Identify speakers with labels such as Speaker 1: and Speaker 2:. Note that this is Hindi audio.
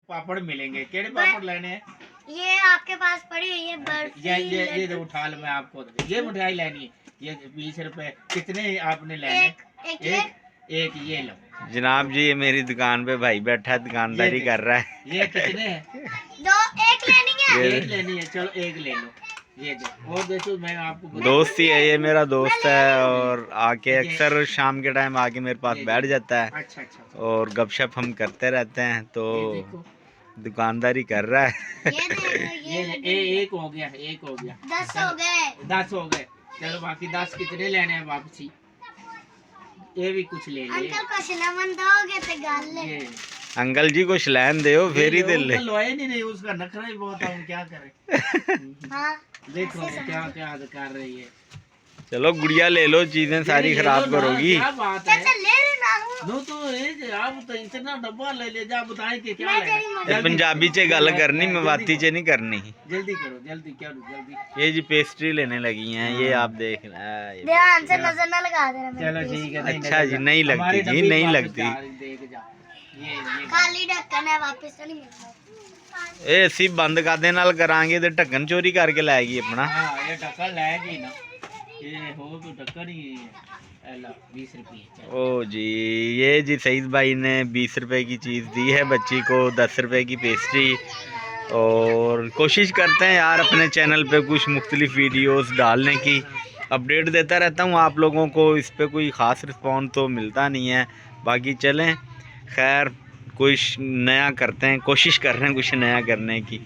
Speaker 1: पापड़ मिलेंगे। केड़े पापड़ लेने हैं?
Speaker 2: ये आपके पास पड़ी है ये बर्फी।
Speaker 1: ये तो उठा लो, मैं आपको ये मिठाई लेनी है। ये 20 रुपए कितने आपने लेने? एक ये लो
Speaker 3: जनाब जी। ये मेरी दुकान पे भाई बैठा है, दुकानदारी कर रहा है।
Speaker 1: ये कितने हैं?
Speaker 2: एक लेनी है।
Speaker 1: एक लेनी है, चलो एक ले लो। ये दो और देखो, मैं आपको
Speaker 3: दोस्त ही है, ये मेरा दोस्त है और आके अक्सर शाम के टाइम आके मेरे पास बैठ जाता है।
Speaker 1: अच्छा।
Speaker 3: और गपशप हम करते रहते हैं। तो दुकानदारी कर रहा है।
Speaker 1: ये एक हो गया, एक हो गया।
Speaker 2: 10 हो गए।
Speaker 1: 10 हो गए। चलो बाकी 10 कितने लेने हैं वापसी? ये भी कुछ ले ले।
Speaker 2: अंकल कुछ ना मन दोगे तो गाल ले।
Speaker 3: अंकल जी कुछ लैन दे फिर ही दिल ले।
Speaker 1: लोए नहीं, उसका नखरा ही बहुत है, क्या करे।
Speaker 2: हाँ
Speaker 1: देखो क्या क्या कर रही है।
Speaker 3: चलो गुड़िया ले लो, चीजें सारी खराब करोगी।
Speaker 1: क्या बात है?
Speaker 2: ले लेना हूँ।
Speaker 1: नो तो आप तो इतना डब्बा ले ले जा, बताए कि क्या लेना।
Speaker 3: पंजाबी चे गल करनी, मवाती चे नहीं करनी।
Speaker 1: जल्दी करो, जल्दी क्या जल्दी।
Speaker 3: ये जी पेस्ट्री लेने लगी हैं, ये आप देख
Speaker 2: ध्यान से नजर ना लगा देना।
Speaker 1: चलो ठीक है।
Speaker 3: अच्छा जी, नहीं लगती जी, नहीं लगती।
Speaker 2: खाली ढक्कन है, वापस तो नहीं मिलता।
Speaker 3: ਇਹ ਅਸੀਂ ਬੰਦ ਕਰਦੇ ਨਾਲ ਕਰਾਂਗੇ ਤੇ ਢੱਕਣ ਚੋਰੀ ਕਰਕੇ ਲੈ ਗਈ अपना।
Speaker 1: हाँ ये ढक्कन लाएगी ना, ये हो तो ढक्कन ही 20 रुपये।
Speaker 3: ओ जी, ये जी सईद भाई ने 20 रुपए की चीज़ दी है बच्ची को, 10 रुपए की पेस्ट्री। और कोशिश करते हैं यार अपने चैनल पे कुछ मुख्तलिफ वीडियोस डालने की, अपडेट देता रहता हूँ आप लोगों को। इस पर कोई ख़ास रिस्पॉन्स तो मिलता नहीं है। बाकी चलें, खैर कुछ नया करते हैं, कोशिश कर रहे हैं कुछ नया करने की।